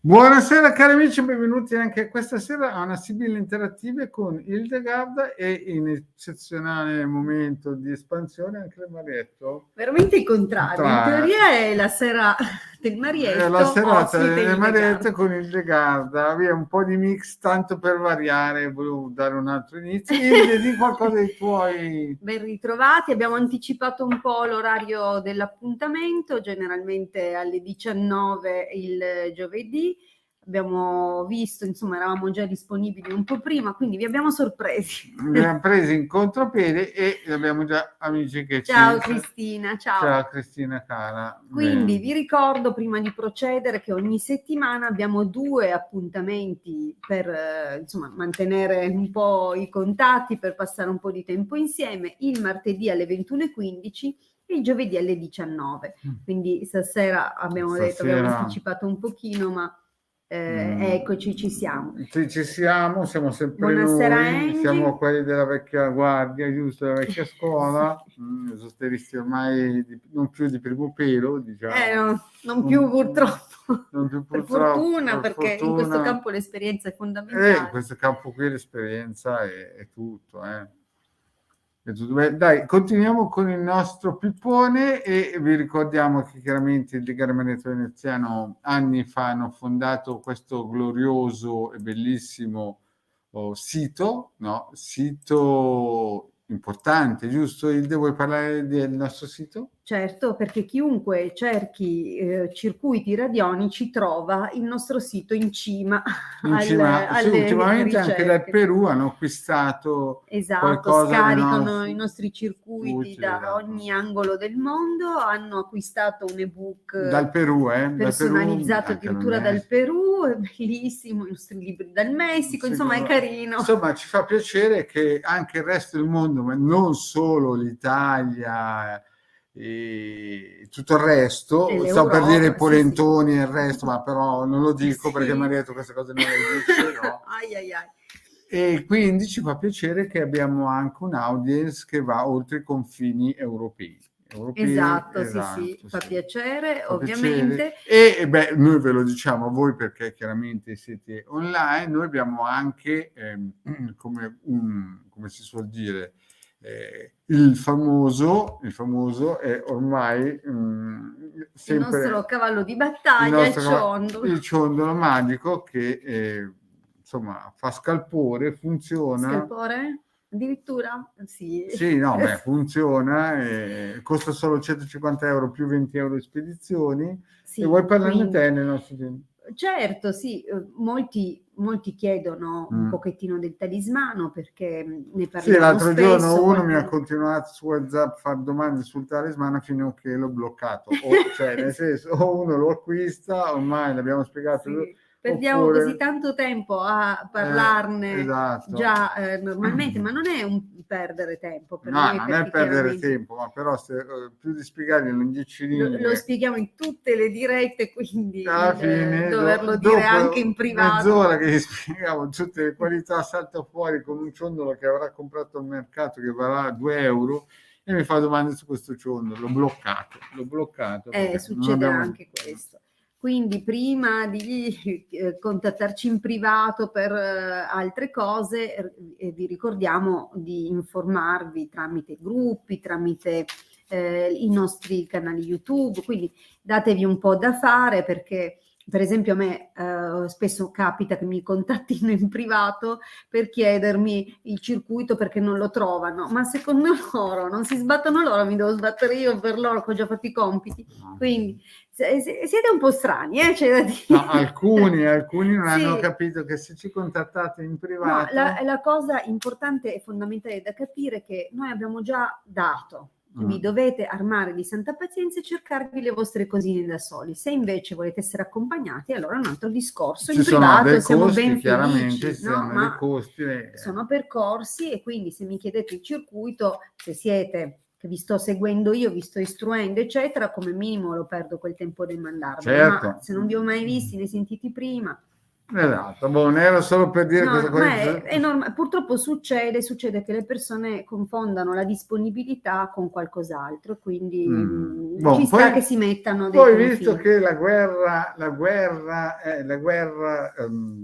Buonasera cari amici, benvenuti anche questa sera a una Sibilla Interattive con Hildegard e in eccezionale momento di espansione anche il Marietto. Veramente il contrario, in teoria è la sera del Marietto, è la serata ospite del Marietto Hildegard. con Hildegard, aveva un po' di mix tanto per variare, volevo dare un altro inizio. Hilde, di qualcosa dei tuoi... Ben ritrovati, abbiamo anticipato un po' l'orario dell'appuntamento, generalmente alle 19 il giovedì. Abbiamo visto, insomma, eravamo già disponibili un po' prima, quindi vi abbiamo sorpresi. Li abbiamo presi in contropiede e abbiamo già amici che Ciao Cristina, ciao. Ciao Cristina cara. Quindi vi ricordo prima di procedere che ogni settimana abbiamo 2 appuntamenti per insomma mantenere un po' i contatti, per passare un po' di tempo insieme, il martedì alle 21:15 e il giovedì alle 19. Quindi stasera abbiamo anticipato un pochino, ma eccoci, ci siamo. Sì, ci siamo sempre. Buonasera, noi, Angie. siamo quelli della vecchia guardia, giusto, della vecchia scuola, esoteristi ormai non più di primo pelo, diciamo. No, non più purtroppo. Non più Per purtroppo, fortuna, perché in questo campo l'esperienza è fondamentale. In questo campo qui l'esperienza è tutto, Beh, dai, continuiamo con il nostro pippone e vi ricordiamo che chiaramente il Legare Magneto Veneziano anni fa hanno fondato questo glorioso e bellissimo sito, no? Sito importante, giusto? Hilde, vuoi parlare del nostro sito? Certo, perché chiunque cerchi circuiti radionici trova il nostro sito in cima, alle ultimamente ricerche. Anche dal Perù hanno acquistato qualcosa, scaricano i nostri circuiti da ogni angolo del mondo, hanno acquistato un ebook dal Perù, personalizzato addirittura dal Perù, è bellissimo, i nostri libri dal Messico, insomma è carino. Insomma ci fa piacere che anche il resto del mondo, ma non solo l'Italia e tutto il resto, sto per dire i polentoni e il resto, ma però non lo dico perché mi ha detto queste cose non le dice, no? E quindi ci fa piacere che abbiamo anche un audience che va oltre i confini europei. Esatto, sì, fa piacere, ovviamente. E beh, noi ve lo diciamo a voi perché chiaramente siete online, noi abbiamo anche, come si suol dire, il famoso è ormai sempre il nostro cavallo di battaglia, il ciondolo magico che insomma fa scalpore, funziona. Scalpore? Addirittura? Sì. Sì, no, beh, funziona, costa solo 150 euro più 20 euro di spedizioni. Sì, e vuoi parlarne te nel nostro tempo? Certo, sì, molti chiedono un pochettino del talismano perché ne parliamo spesso. Sì, l'altro giorno uno mi ha continuato su WhatsApp a fare domande sul talismano fino a che l'ho bloccato. Cioè, nel senso, o uno lo acquista, ormai l'abbiamo spiegato. Sì. Perdiamo così tanto tempo a parlarne già normalmente, ma non è un perdere tempo per noi. No, non è perdere tempo, ma però se più di spiegarglielo in 10 linee. Lo spieghiamo in tutte le dirette, quindi alla fine, doverlo dire anche in privato. Mezz'ora che gli spiegavo tutte le qualità, salta fuori con un ciondolo che avrà comprato al mercato che varrà 2 euro e mi fa domande su questo ciondolo. L'ho bloccato. Succede anche questo. Quindi prima di contattarci in privato per altre cose, vi ricordiamo di informarvi tramite gruppi, tramite i nostri canali YouTube, quindi datevi un po' da fare perché per esempio a me spesso capita che mi contattino in privato per chiedermi il circuito perché non lo trovano, ma secondo loro non si sbattono loro, mi devo sbattere io per loro che ho già fatto i compiti, quindi siete un po' strani, c'è da dire. No, alcuni non hanno capito che se ci contattate in privato... No, la cosa importante e fondamentale da capire è che noi abbiamo già dato. Vi dovete armare di santa pazienza e cercarvi le vostre cosine da soli. Se invece volete essere accompagnati, allora è un altro discorso. In privato siamo ben felici, ma sono percorsi e quindi se mi chiedete il circuito, se siete che vi sto seguendo io, vi sto istruendo, eccetera, come minimo lo perdo quel tempo di mandarvelo. Ma se non vi ho mai visti né sentiti prima, Esatto, boh, non era solo per dire No, questa no, cosa. ma è normale. Purtroppo succede che le persone confondano la disponibilità con qualcos'altro, quindi ci Boh, sta che si mettano dei poi visto confini. che la guerra,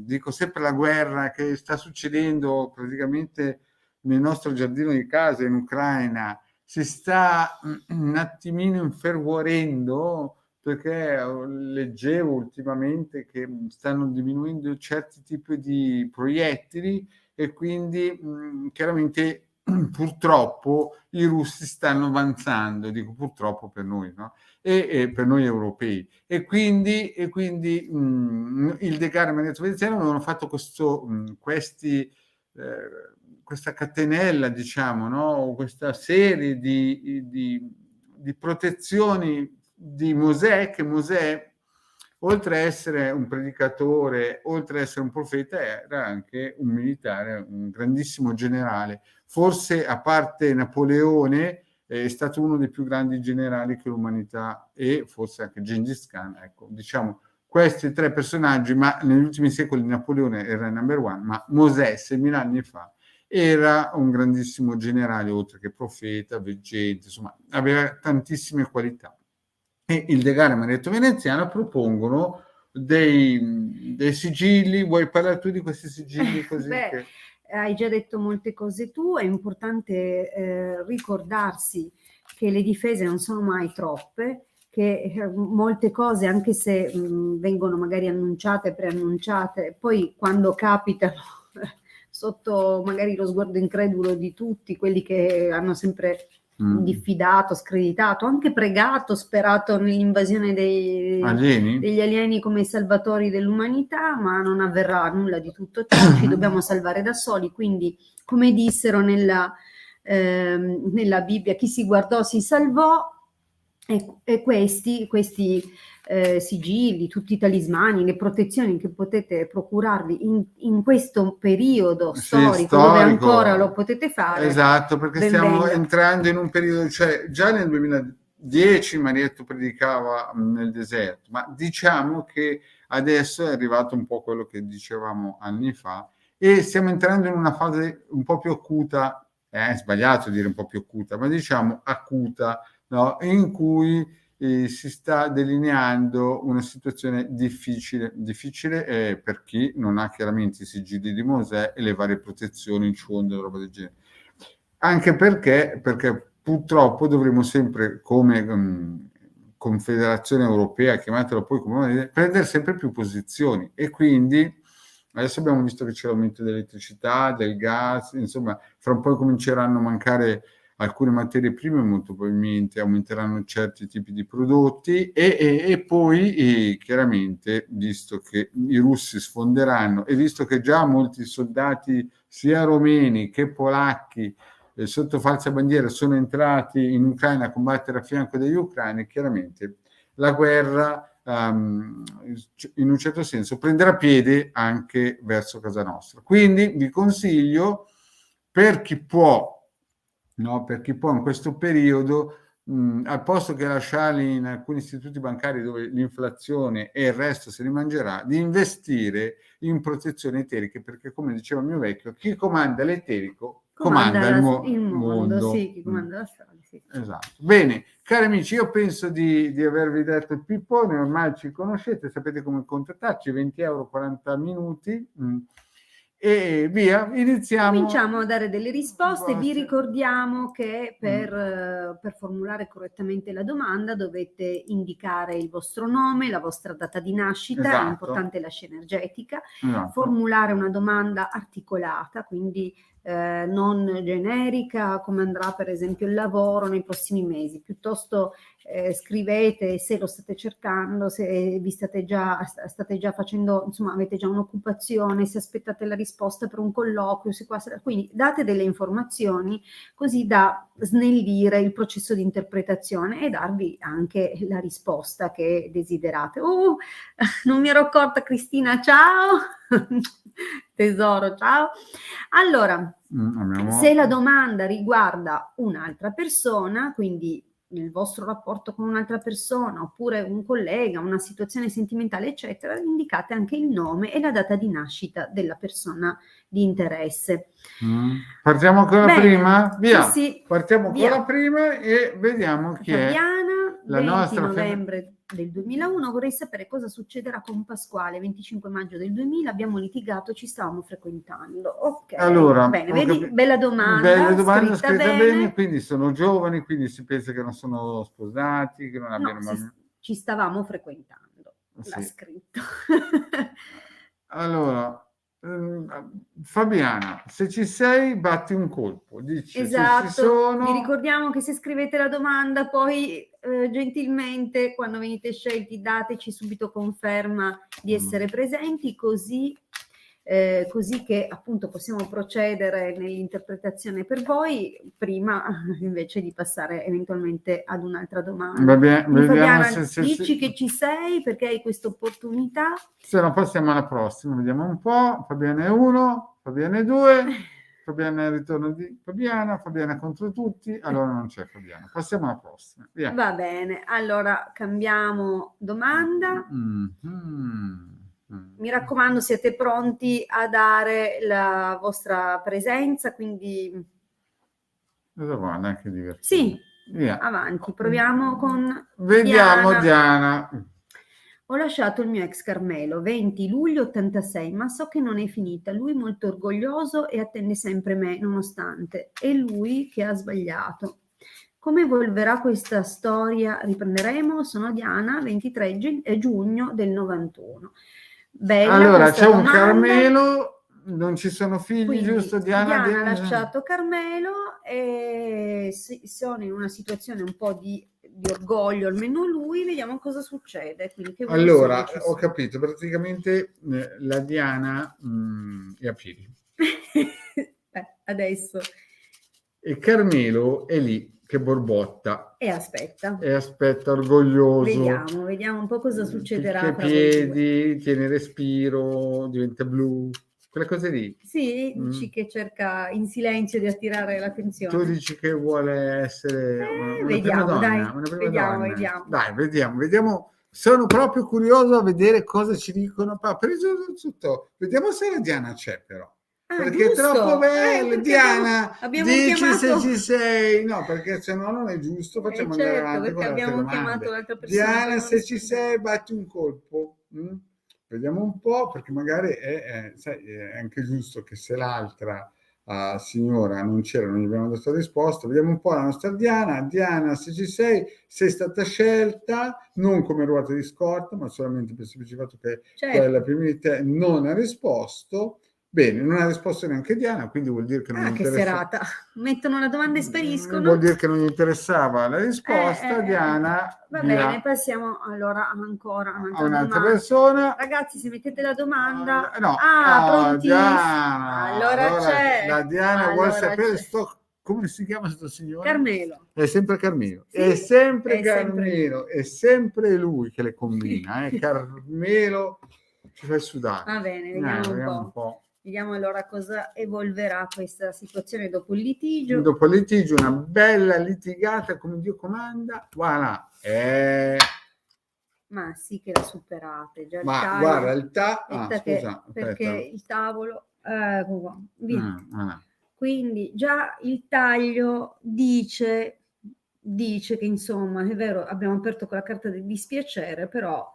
dico sempre la guerra che sta succedendo praticamente nel nostro giardino di casa in Ucraina, si sta un attimino infervorendo perché leggevo ultimamente che stanno diminuendo certi tipi di proiettili e quindi chiaramente purtroppo i russi stanno avanzando, dico purtroppo per noi, no? E per noi europei. E quindi il Decano e Maria Veneziano avevano fatto questa catenella, diciamo, no? Questa serie di protezioni di Mosè, che Mosè, oltre a essere un predicatore, oltre a essere un profeta, era anche un militare, un grandissimo generale. Forse, a parte Napoleone, è stato uno dei più grandi generali che l'umanità, e forse anche Gengis Khan, ecco, diciamo, questi tre personaggi, ma negli ultimi secoli Napoleone era il number one, ma Mosè 6.000 anni fa era un grandissimo generale, oltre che profeta, veggente, insomma, aveva tantissime qualità. E il Decano Manetto Veneziano propongono dei sigilli. Vuoi parlare tu di questi sigilli così? Beh, hai già detto molte cose tu, è importante ricordarsi che le difese non sono mai troppe, che molte cose, anche se vengono magari annunciate, preannunciate, poi quando capitano sotto magari lo sguardo incredulo di tutti, quelli che hanno sempre diffidato, screditato, anche pregato, sperato nell'invasione degli alieni come i salvatori dell'umanità, ma non avverrà nulla di tutto ciò, ci dobbiamo salvare da soli, quindi come dissero nella Bibbia, chi si guardò si salvò, e questi sigilli, tutti i talismani, le protezioni che potete procurarvi in questo periodo storico dove ancora lo potete fare. Esatto, perché ben stiamo venga. entrando in un periodo, cioè già nel 2010 Marietto predicava nel deserto, ma diciamo che adesso è arrivato un po' quello che dicevamo anni fa e stiamo entrando in una fase un po' più acuta, è sbagliato dire un po' più acuta, ma diciamo acuta, no? In cui si sta delineando una situazione difficile per chi non ha chiaramente i sigilli di Mosè e le varie protezioni, in ciondolo, roba del genere. Anche perché purtroppo dovremo sempre, come Confederazione Europea, chiamatela poi come, prendere sempre più posizioni, e quindi adesso abbiamo visto che c'è l'aumento dell'elettricità, del gas, insomma, fra un po' cominceranno a mancare alcune materie prime, molto probabilmente aumenteranno certi tipi di prodotti e poi chiaramente, visto che i russi sfonderanno e visto che già molti soldati sia romeni che polacchi sotto falsa bandiera sono entrati in Ucraina a combattere a fianco degli ucraini, chiaramente la guerra in un certo senso prenderà piede anche verso casa nostra. Quindi vi consiglio, per chi può, no, per chi può in questo periodo, al posto che lasciarli in alcuni istituti bancari dove l'inflazione e il resto se li mangerà, di investire in protezioni eteriche, perché come diceva il mio vecchio, chi comanda l'eterico comanda il mondo. Sì, chi comanda la strada, sì. Esatto. Bene, cari amici, io penso di avervi detto il pippone, ormai ci conoscete, sapete come contattarci, 20 euro, 40 minuti. E via, iniziamo. Cominciamo a dare delle risposte. Vi ricordiamo che per formulare correttamente la domanda dovete indicare il vostro nome, la vostra data di nascita, esatto. È importante la scenergetica, esatto. Formulare una domanda articolata, quindi non generica, come andrà per esempio il lavoro nei prossimi mesi, piuttosto scrivete se lo state cercando, se vi state già facendo, insomma avete già un'occupazione, se aspettate la risposta per un colloquio, quindi date delle informazioni così da snellire il processo di interpretazione e darvi anche la risposta che desiderate. Oh, non mi ero accorta, Cristina, ciao! Tesoro, ciao! Allora, se la domanda riguarda un'altra persona, quindi nel vostro rapporto con un'altra persona, oppure un collega, una situazione sentimentale, eccetera, indicate anche il nome e la data di nascita della persona di interesse. Partiamo con la Bene. prima? Via. Sì, Partiamo via. con la prima e vediamo chi è Fabiana, la 20 nostra novembre del 2001, vorrei sapere cosa succederà con Pasquale, 25 maggio del 2000, abbiamo litigato, ci stavamo frequentando. Ok, Allora, bene, ho vedi, capito. bella domanda, Bella domanda, scritta scritta bene. bene, quindi sono giovani, quindi si pensa che non sono sposati, che non abbiano No, bambini. ci stavamo frequentando, l'ha Sì. scritto. Allora, Fabiana, se ci sei, batti un colpo. Dici se ci Esatto, sono. vi ricordiamo che se scrivete la domanda poi gentilmente quando venite scelti dateci subito conferma di essere presenti, così che appunto possiamo procedere nell'interpretazione per voi prima invece di passare eventualmente ad un'altra domanda. Va bene, Quindi, vediamo Fabiana, dici che ci sei perché hai questa opportunità. Se no passiamo alla prossima, vediamo un po'. Fabiana è 1, Fabiana è 2, Fabiana è il ritorno di Fabiana, Fabiana contro tutti, allora non c'è Fabiana. Passiamo alla prossima. Via. Va bene, allora cambiamo domanda. Mi raccomando, siete pronti a dare la vostra presenza, quindi Guarda, anche divertente. sì, via. Avanti, proviamo con Vediamo Diana. Ho lasciato il mio ex Carmelo, 20 luglio 86, ma so che non è finita. Lui molto orgoglioso e attende sempre me, nonostante. È lui che ha sbagliato. Come evolverà questa storia? Riprenderemo. Sono Diana, 23 giugno del 91. Bella allora, c'è un domanda. Carmelo, non ci sono figli, Quindi, giusto? Diana ha lasciato Carmelo e sono in una situazione un po' di orgoglio, almeno lui, vediamo cosa succede. Quindi, che allora, ho capito, praticamente la Diana è a piedi. Adesso. E Carmelo è lì che borbotta. E aspetta. Orgoglioso. Vediamo un po' cosa succederà. Picchia i piedi, tiene respiro, diventa blu. Quelle cose lì. Sì, dici che cerca in silenzio di attirare l'attenzione. Tu dici che vuole essere una prima donna. Vediamo. Dai, vediamo. Sono proprio curioso a vedere cosa ci dicono. Tutto. Vediamo se la Diana c'è però. Perché giusto. È troppo bello. Diana, dici chiamato... se ci sei. No, perché se no non è giusto. Facciamo andare avanti con altre domande. Chiamato l'altra persona. Diana, se ci sei, batti un colpo. Vediamo un po', perché magari sai, è anche giusto che se l'altra signora non c'era, non gli abbiamo dato risposta. Vediamo un po' la nostra Diana. Diana, se ci sei stata scelta non come ruota di scorta, ma solamente per il semplice fatto che quella prima di te non ha risposto. Bene, non ha risposto neanche Diana, quindi vuol dire che non gli interessa. Che serata! Mettono la domanda e spariscono. Vuol dire che non gli interessava la risposta. Diana, va bene, passiamo allora ancora a un'altra persona. Ragazzi, se mettete la domanda. Diana. Allora c'è. La Diana vuole sapere come si chiama questo signore? Carmelo. È sempre Carmelo. Sì, è sempre Carmelo. È sempre lui che le combina. Carmelo ci fa sudare. Va bene, vediamo un po'. Vediamo allora cosa evolverà questa situazione dopo il litigio. Dopo il litigio, una bella litigata come Dio comanda. Voilà. Ma sì che la superate. Già guarda, il tavolo. Perché il tavolo... via. Quindi già il taglio dice che insomma, è vero, abbiamo aperto con la carta del dispiacere, però...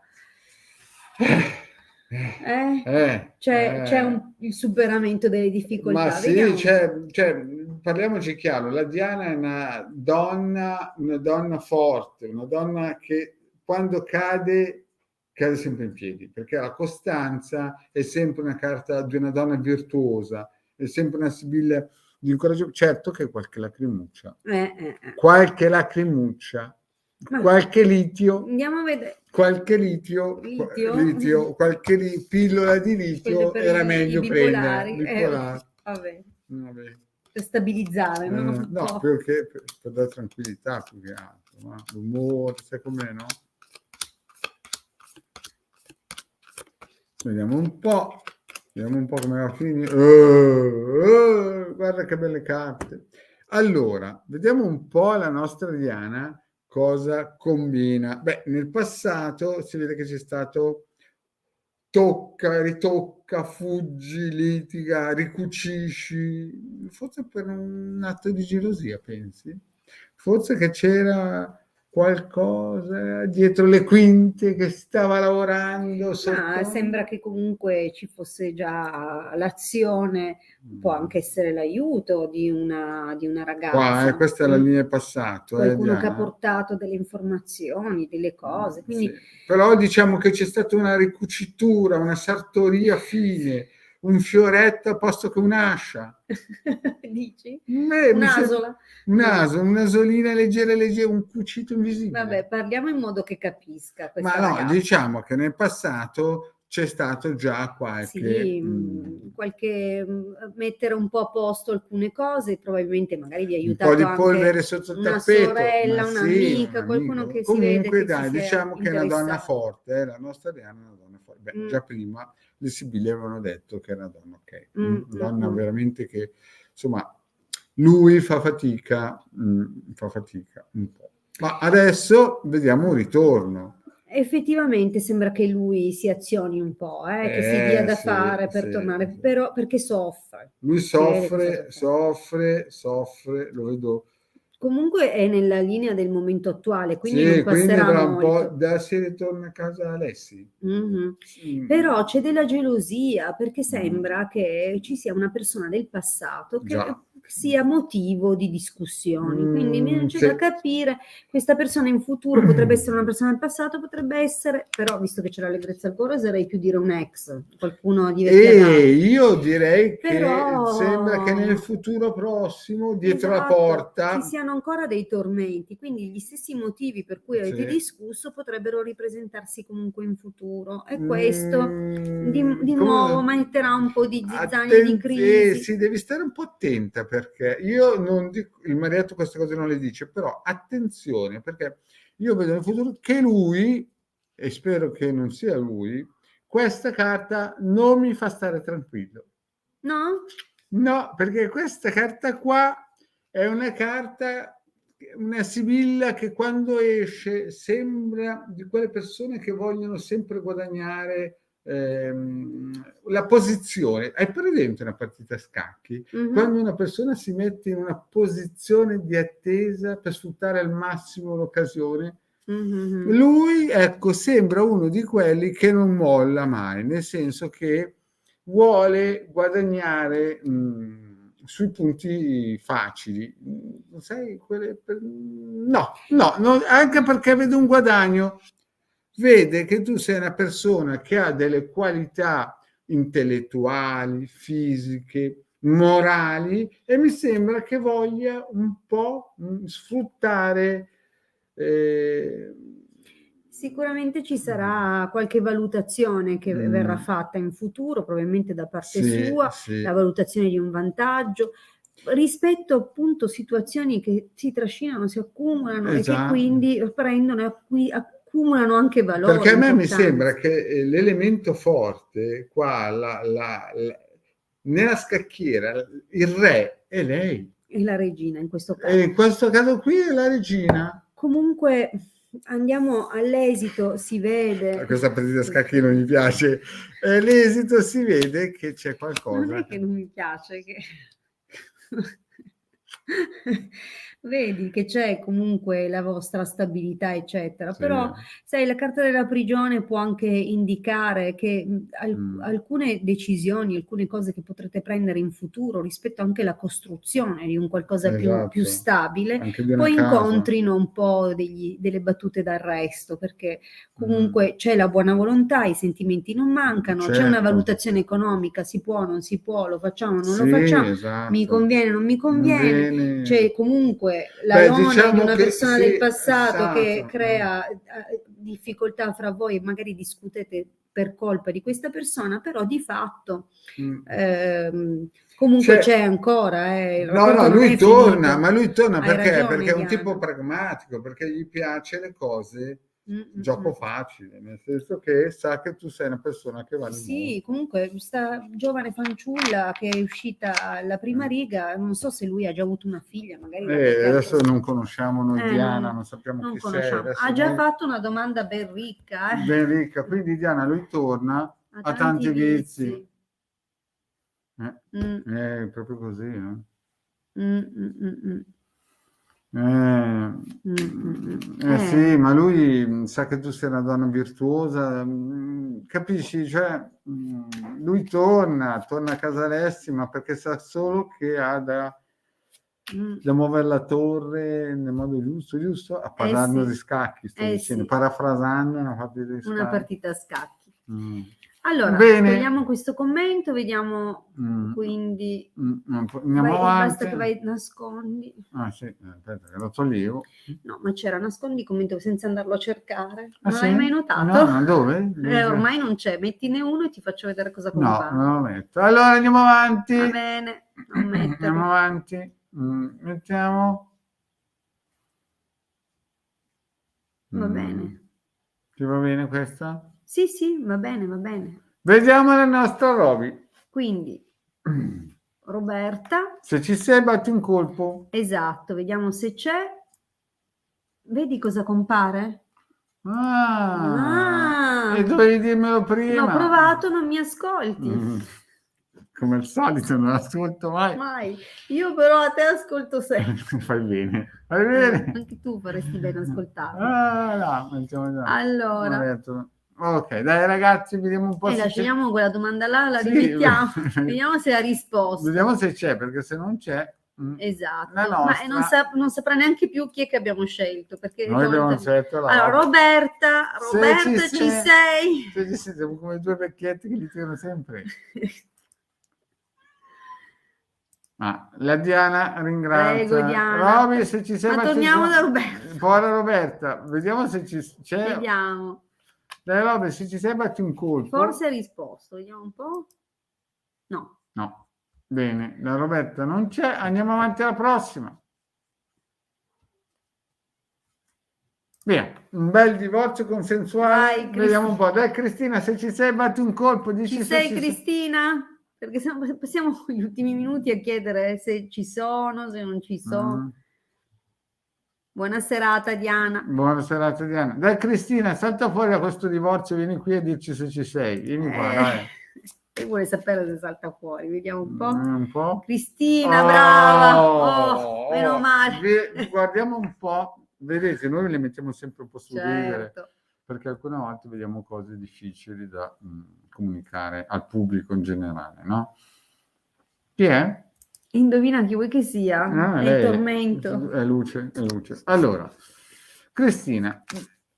c'è il superamento delle difficoltà. Ma sì, parliamoci chiaro, la Diana è una donna forte, una donna che quando cade sempre in piedi, perché la costanza è sempre una carta di una donna virtuosa, è sempre una sibilla di incoraggio. Certo che qualche lacrimuccia, qualche litio. Andiamo a vedere. Qualche litio, qualche pillola di litio era meglio prendere. Vabbè. Per stabilizzare, no, perché per dare tranquillità più che altro, no? L'umore, sai com'è, no? Vediamo un po' come va a finire. Guarda che belle carte. Allora, vediamo un po' la nostra Diana cosa combina? Beh, nel passato si vede che c'è stato tocca, ritocca, fuggi, litiga, ricucisci, forse per un atto di gelosia, pensi? Forse che c'era qualcosa dietro le quinte che stava lavorando Ma sotto? sembra che comunque ci fosse già l'azione, può anche essere l'aiuto di una ragazza, Questa è la linea passato, qualcuno che ha Diana. portato delle informazioni, delle cose, quindi Sì. Però diciamo che c'è stata una ricucitura, una sartoria fine, un fioretto a posto che un'ascia. dici? Mi sembra Un'asola? un No. naso, un'asolina leggera, leggera, un cucito invisibile. Vabbè, parliamo in modo che capisca Ma questa no, ragazza. diciamo che nel passato c'è stato già qualche... Sì, mettere un po' a posto alcune cose, probabilmente magari vi ha un po' aiutato di polvere anche sotto il una tappeto, sorella, ma sì, un'amica, un qualcuno amico. che si vede Comunque, che dai, si sia diciamo che è una donna interessato. forte, la nostra Diana è una donna forte. Beh, già prima le Sibille avevano detto che era una donna ok, una donna veramente che, insomma, lui fa fatica un po'. Ma adesso vediamo un ritorno. Effettivamente sembra che lui si azioni un po', che si dia da Sì, fare per sì, tornare, sì. però perché soffre. Lui Si vede che soffre, lo vedo. Comunque è nella linea del momento attuale, quindi non Sì, quindi passerà avrà un po' molto. da si ritorna a casa Alessi. Però c'è della gelosia perché sembra che ci sia una persona del passato che Già. sia motivo di discussioni. Quindi c'è Sì. da capire, questa persona in futuro potrebbe essere una persona del passato, potrebbe essere, però visto che c'è l'allegrezza al cuore, oserei più dire un ex, qualcuno di vecchia data. Io direi che Però sembra che nel futuro prossimo, dietro la esatto, porta, ci siano ancora dei tormenti, quindi gli stessi motivi per cui avete discusso potrebbero ripresentarsi comunque in futuro e questo di nuovo metterà un po' di zizzania, di crisi. sì, devi stare un po' attenta perché io non dico, il marito queste cose non le dice, però attenzione perché io vedo nel futuro che lui, e spero che non sia lui, questa carta non mi fa stare tranquillo. No? No, perché questa carta qua è una carta, una sibilla che quando esce sembra di quelle persone che vogliono sempre guadagnare la posizione. Hai presente una partita a scacchi? Quando una persona si mette in una posizione di attesa per sfruttare al massimo l'occasione, lui, ecco, sembra uno di quelli che non molla mai, nel senso che vuole guadagnare sui punti facili. Sai, no, anche perché vede un guadagno. Vede che tu sei una persona che ha delle qualità intellettuali, fisiche, morali e mi sembra che voglia un po' sfruttare Sicuramente ci sarà qualche valutazione che verrà fatta in futuro, probabilmente da parte sua, la valutazione di un vantaggio rispetto appunto situazioni che si trascinano, si accumulano e che quindi prendono e accumulano anche valore. Perché a me mi sembra che l'elemento forte qua, nella scacchiera, il re è lei. E la regina in questo caso. E in questo caso qui è la regina. Comunque andiamo all'esito, si vede. Questa partita a scacchi non mi piace. L'esito si vede che c'è qualcosa. Non è che non mi piace, che... Vedi che c'è comunque la vostra stabilità, eccetera, però sai, la carta della prigione può anche indicare che alcune decisioni, alcune cose che potrete prendere in futuro rispetto anche alla costruzione di un qualcosa più stabile, poi incontrino un po' delle battute d'arresto, perché comunque c'è la buona volontà, i sentimenti non mancano, c'è una valutazione economica, si può, non si può, lo facciamo, non lo facciamo, mi conviene, non mi conviene, c'è comunque la lode di una persona del passato che crea difficoltà fra voi e magari discutete per colpa di questa persona, però di fatto comunque c'è ancora il rapporto non lui è torna, finito. ma lui torna Hai ragione, perché è un Diana. tipo pragmatico, perché gli piace le cose gioco facile, nel senso che sa che tu sei una persona che vale Sì, molto. comunque questa giovane fanciulla che è uscita alla prima riga, non so se lui ha già avuto una figlia, magari l'ha beccata. Adesso non conosciamo noi Diana, non- non sappiamo non chi sei. conosciamo. Adesso Ha già noi- fatto una domanda ben ricca, ben ricca, quindi Diana lui torna, ha tanti vizi. Mm, È proprio così, mm, mm, mm, Sì, ma lui sa che tu sei una donna virtuosa, capisci? Cioè, lui torna a casa Alessi, ma perché sa solo che ha da muovere la torre nel modo giusto, a parlando sì. di scacchi, sto dicendo, Sì. parafrasando una partita di scacchi. Una partita a scacchi. Mm. Allora, Bene. togliamo questo commento, vediamo quindi... Andiamo avanti. Basta che vai nascondi. Ah sì, aspetta che lo toglievo. No, ma c'era nascondi commento senza andarlo a cercare. Ah, Non sì? l'hai mai notato? No, ma dove? Ormai non c'è, mettine uno e ti faccio vedere cosa No, compare. non lo metto. Allora andiamo avanti. Va bene, non metterlo. Andiamo avanti. Mettiamo. Va bene. Ti va bene questa? Sì, va bene, va bene. Vediamo la nostra Roby. Quindi, Roberta. Se ci sei, batti un colpo. Esatto, vediamo se c'è. Vedi cosa compare? E dovevi dirmelo prima. L'ho provato, non mi ascolti. Come al solito, non ascolto mai. Mai. Io però a te ascolto sempre. Fai bene. Fai bene. Anche tu faresti bene ascoltarmi. No, mettiamo già. Allora. Ok, dai ragazzi, vediamo un po' se lasciamo quella domanda là, la rimettiamo. Vediamo se ha risposto. Vediamo se c'è, perché se non c'è... Esatto, la nostra... ma non saprà neanche più chi è che abbiamo scelto. Perché noi abbiamo scelto la... Allora, Roberta, ci sei? Se ci sei, siamo come due vecchietti che litigano sempre. La Diana ringrazia. Prego, Diana. Roby, se ci sei... Ma torniamo da Roberta. Povera Roberta, vediamo se c'è... Vediamo. Dai Roby, se ci sei batti un colpo. Forse ha risposto, vediamo un po'. No. Bene, la Roberta non c'è, andiamo avanti alla prossima. Via, un bel divorzio consensuale. Vai, vediamo un po'. Dai Cristina, se ci sei batti un colpo. Dici ci sei Cristina? Perché passiamo gli ultimi minuti a chiedere se ci sono, se non ci sono. Buona serata Diana. Buona serata Diana. Dai Cristina, salta fuori da questo divorzio, vieni qui e dici se ci sei. Vieni qua, dai. E vuole sapere se salta fuori, vediamo un po'. Un po'. Cristina, brava. Meno male. Guardiamo un po'. Vedete, noi le mettiamo sempre un po' su ridere, certo. perché alcune volte vediamo cose difficili da comunicare al pubblico in generale, no? Chi è? Indovina chi vuoi che sia? È il tormento. È luce. Allora, Cristina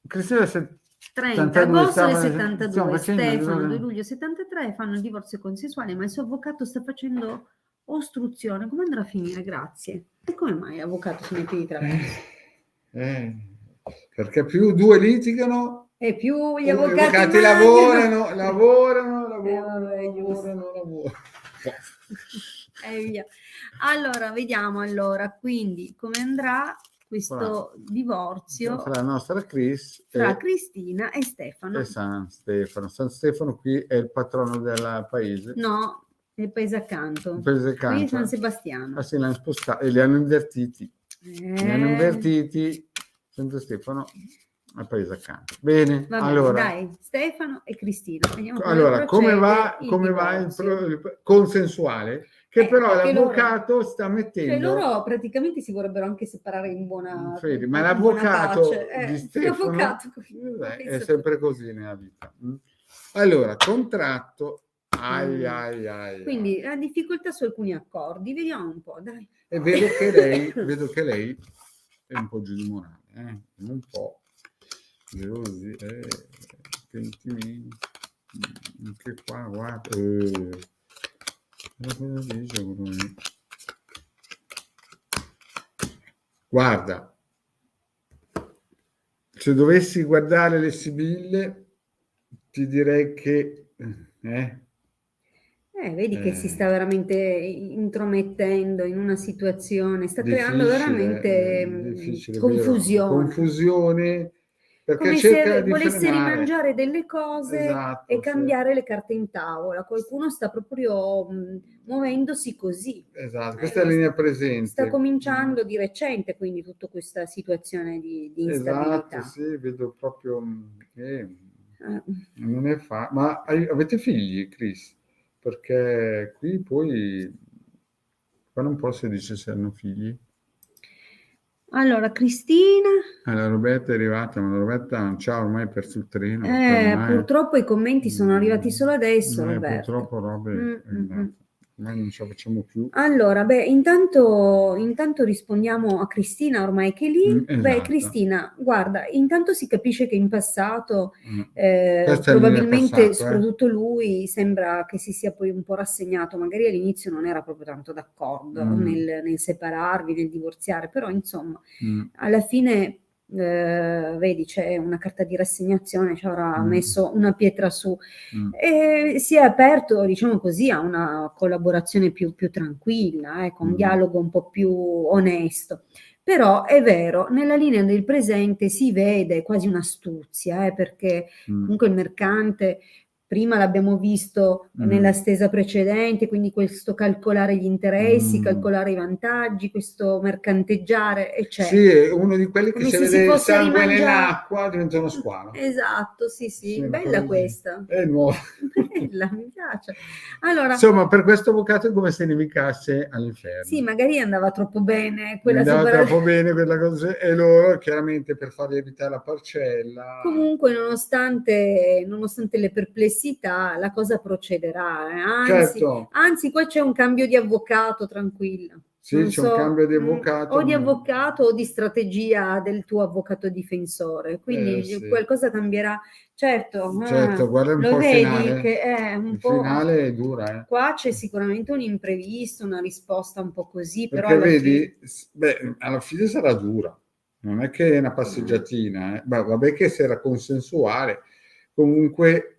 30 agosto del 72, Stefano 2 luglio 73 fanno il divorzio consensuale, ma il suo avvocato sta facendo ostruzione. Come andrà a finire? Grazie. E come mai l'avvocato si mette di traverso? Perché più due litigano e più gli avvocati lavorano. E via. Allora, vediamo quindi come andrà questo divorzio fra la nostra tra Cristina e Stefano. E San Stefano. San Stefano qui è il patrono del paese. No, è il paese accanto. Il paese accanto. Qui è San Sebastiano. Ah sì, l'hanno spostato e li hanno invertiti. Santo Stefano al paese accanto. Bene, allora. Dai, Stefano e Cristina. Allora, come va il consensuale? Che però l'avvocato sta mettendo... Cioè loro praticamente si vorrebbero anche separare in buona... ma l'avvocato di Stefano è sempre così nella vita. Allora, contratto... Quindi ha difficoltà su alcuni accordi. Vediamo un po', dai. E vedo che lei è un po' giù di morale, un po'. Così, anche qua, guarda. Guarda, se dovessi guardare le sibille, ti direi che... vedi che si sta veramente intromettendo in una situazione, sta creando veramente confusione. perché come cerca se di volesse frenare. rimangiare delle cose Esatto, e sì. cambiare le carte in tavola. Qualcuno sta proprio muovendosi così. Esatto, questa è la linea presente. Sta cominciando di recente, quindi tutta questa situazione di instabilità. Esatto, sì, vedo proprio che non è ma avete figli, Chris? Perché qui poi qua non posso dice se hanno figli. Allora, Cristina, La Roberta è arrivata, ma la Roberta non c'ha ormai perso il treno. Ormai, purtroppo i commenti sono arrivati solo adesso, Roberta. purtroppo Roby è andata. Ormai non ce la facciamo più. Allora, beh, intanto rispondiamo a Cristina ormai che è lì. Beh, Esatto. Cristina, guarda, intanto si capisce che in passato Questo è probabilmente passato, soprattutto lui sembra che si sia poi un po' rassegnato, magari all'inizio non era proprio tanto d'accordo nel separarvi, nel divorziare, però insomma alla fine vedi c'è una carta di rassegnazione, ci avrà messo una pietra su e si è aperto, diciamo così, a una collaborazione più tranquilla, con un dialogo un po' più onesto. Però è vero, nella linea del presente si vede quasi un'astuzia, perché comunque il mercante prima l'abbiamo visto nella stesa precedente, quindi questo calcolare gli interessi, calcolare i vantaggi, questo mercanteggiare, eccetera. Sì, è uno di quelli che Come se se vede si il fosse sangue rimangiato. nell'acqua diventa uno squalo. Esatto, sì, Sì, bella questa. È nuova. Bella, mi piace. Allora, insomma, per questo avvocato è come se nemicasse all'inferno. sì, magari andava troppo bene quella andava troppo bene quella cosa e loro chiaramente per fargli evitare la parcella. Comunque, nonostante le perplessità, la cosa procederà. Anzi, qua c'è un cambio di avvocato, tranquilla. Sì, Non c'è un cambio di avvocato. O di avvocato o di strategia del tuo avvocato difensore. Quindi qualcosa cambierà. Certo, guarda un lo po' il vedi finale. che è un il po'. finale è dura. Qua c'è sicuramente un imprevisto, una risposta un po' così, Perché però vedi, alla fine sarà dura. Non è che è una passeggiatina. Vabbè che se era consensuale, comunque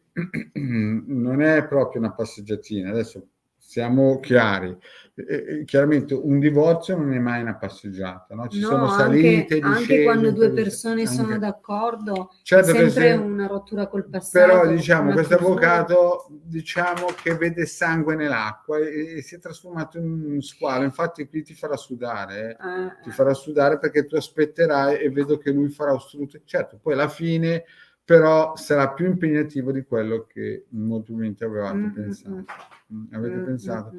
non è proprio una passeggiatina. Adesso siamo chiari. Chiaramente un divorzio non è mai una passeggiata, no? Sono salite, anche quando due persone sono d'accordo, certo, è sempre una rottura col passato. Però diciamo questo avvocato diciamo che vede sangue nell'acqua e si è trasformato in un squalo. Infatti qui ti farà sudare, ti farà sudare perché tu aspetterai e vedo che lui farà ostruzione. Certo, poi alla fine però sarà più impegnativo di quello che molto probabilmente avevate pensato. Avete pensato?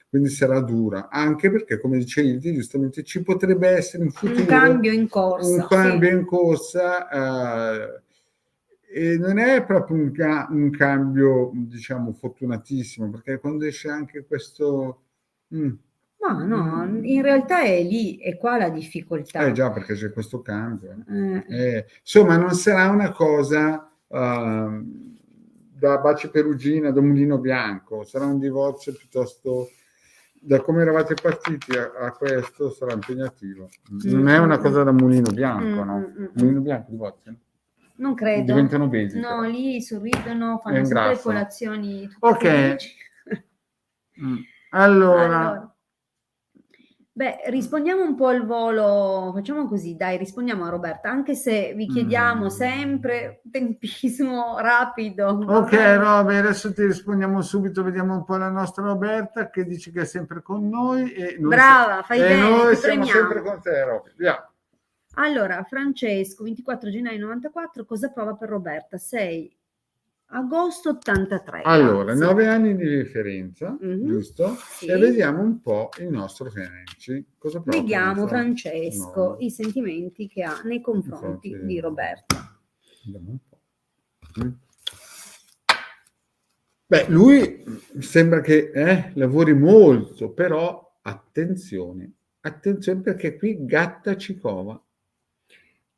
Quindi sarà dura, anche perché, come dicevi giustamente, ci potrebbe essere in futuro un cambio in corsa. E non è proprio un cambio, diciamo, fortunatissimo, perché quando esce anche questo... Ma no, in realtà è lì, è qua la difficoltà. Già, perché c'è questo cambio. Insomma, non sarà una cosa da Baci Perugina, da Mulino Bianco, sarà un divorzio piuttosto... Da come eravate partiti a questo sarà impegnativo. Non è una cosa da Mulino Bianco, no? Mulino Bianco divorzio? Non credo. Diventano obesi. No, però. Lì sorridono, fanno sempre colazioni tutte ok. felici. Allora. Beh, rispondiamo un po' al volo, facciamo così, dai, rispondiamo a Roberta, anche se vi chiediamo sempre tempismo rapido. Ok, Roby, adesso ti rispondiamo subito, vediamo un po' la nostra Roberta che dice che è sempre con noi. E noi brava, fai bene, noi ti siamo premiamo. sempre con te, Roby. Via. Allora, Francesco, 24 gennaio 94, cosa prova per Roberta? 6 agosto 83. Allora, 9 anni di differenza, giusto? Sì. E vediamo un po' il nostro Fenenci. Cosa prova? Vediamo, Francesco, i sentimenti che ha nei confronti di Roberta. Vediamo un po'. Beh, lui sembra che lavori molto, però attenzione perché qui gatta ci cova.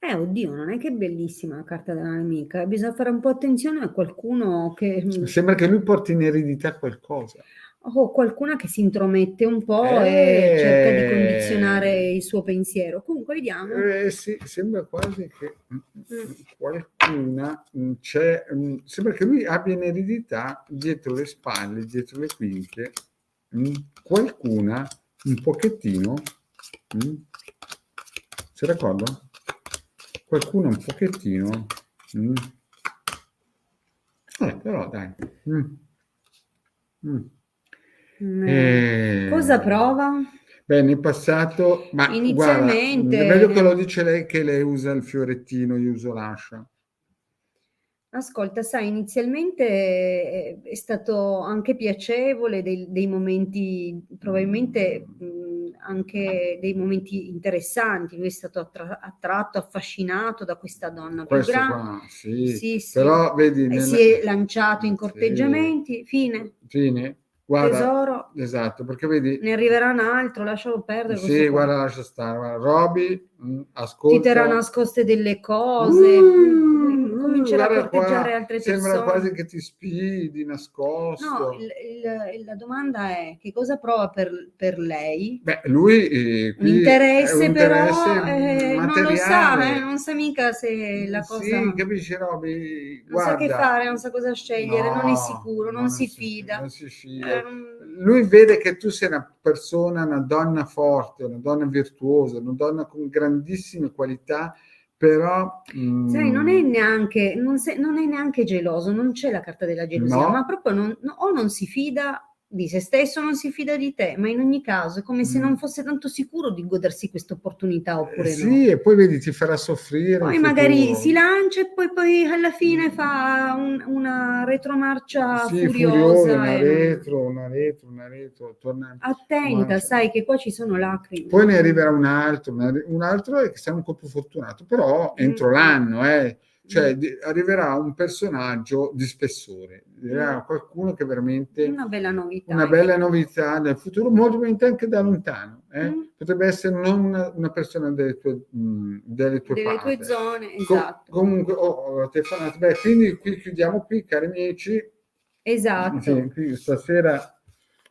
Oddio, non è che è bellissima la carta della nemica, bisogna fare un po' attenzione a qualcuno che... Sembra che lui porti in eredità qualcosa. O qualcuna che si intromette un po' e cerca di condizionare il suo pensiero. Comunque vediamo. Sì, sembra quasi che qualcuna c'è, sembra che lui abbia in eredità dietro le spalle, dietro le quinte, qualcuna un pochettino, si raccorda? qualcuno un pochettino. Però dai. Cosa prova? Beh, nel passato, ma Inizialmente- guarda, è meglio che lo dice lei, che lei usa il fiorettino, io uso l'ascia. Ascolta, sai, inizialmente è stato anche piacevole, dei momenti, probabilmente anche dei momenti interessanti. Lui è stato attratto, affascinato da questa donna più Questo grande. qua, sì. Sì, sì. Però vedi, E si è lanciato in Sì. corteggiamenti, fine. Fine. Guarda, Tesoro, esatto, perché vedi, ne arriverà un altro, lascialo perdere questo sì, qua. guarda, lascia stare. Guarda, Roby, Ti ascolta. terrà nascoste delle cose, comincerà a guarda corteggiare qua, altre sembra persone. quasi che ti spii di nascosto. No, la domanda è che cosa prova per lei? Beh, lui Un qui è un interesse, però interesse non lo sa, materiale. non sa mica se la cosa... Sì, capisci, Roby? Non sa che Guarda, fare, non sa cosa scegliere, non è sicuro, non si non fida. si fida. Non- Lui vede che tu sei una persona, una donna forte, una donna virtuosa, una donna con grandissime qualità, però... Sai, non è neanche, non è neanche geloso, non c'è la carta della gelosia, No. ma proprio o non si fida di se stesso, non si fida di te, ma in ogni caso è come se non fosse tanto sicuro di godersi questa opportunità oppure no. Sì, e poi vedi, ti farà soffrire. Poi in magari futuro. si lancia e poi alla fine fa una retromarcia Sì, furiosa. una retro, torna... Attenta, sai che qua ci sono lacrime. Poi ne arriverà un altro e che sarà un po' più fortunato, però entro l'anno, cioè arriverà un personaggio di spessore, arriverà qualcuno che veramente Una bella novità. una bella novità nel futuro, molto probabilmente anche da lontano. Potrebbe essere non una persona delle tue parti. Zone, esatto. Comunque, telefonato. Beh, quindi qui chiudiamo qui, cari amici. Esatto. Sì, qui stasera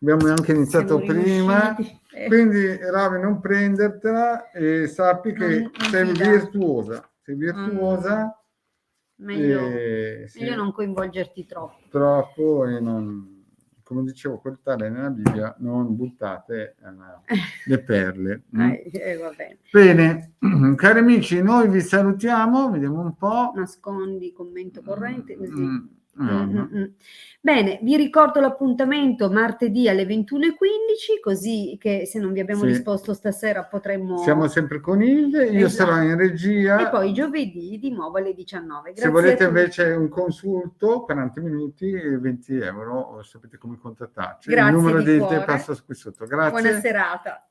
abbiamo anche iniziato prima. Quindi, Ravi, non prendertela e sappi che sei virtuosa. Sei virtuosa. Meglio non coinvolgerti troppo e non, come dicevo, quel tale nella Bibbia, non buttate le perle. Va bene. Bene, cari amici, noi vi salutiamo, vediamo un po'. Nascondi, commento corrente, così. Bene, vi ricordo l'appuntamento martedì alle 21:15, così che se non vi abbiamo risposto stasera potremmo... Siamo sempre con Ilde, io sarò in regia. E poi giovedì di nuovo alle 19. Grazie. Se volete invece un consulto, 40 minuti e 20 euro, sapete come contattarci. Grazie. Il numero di di te passa qui sotto. Grazie. Buona serata.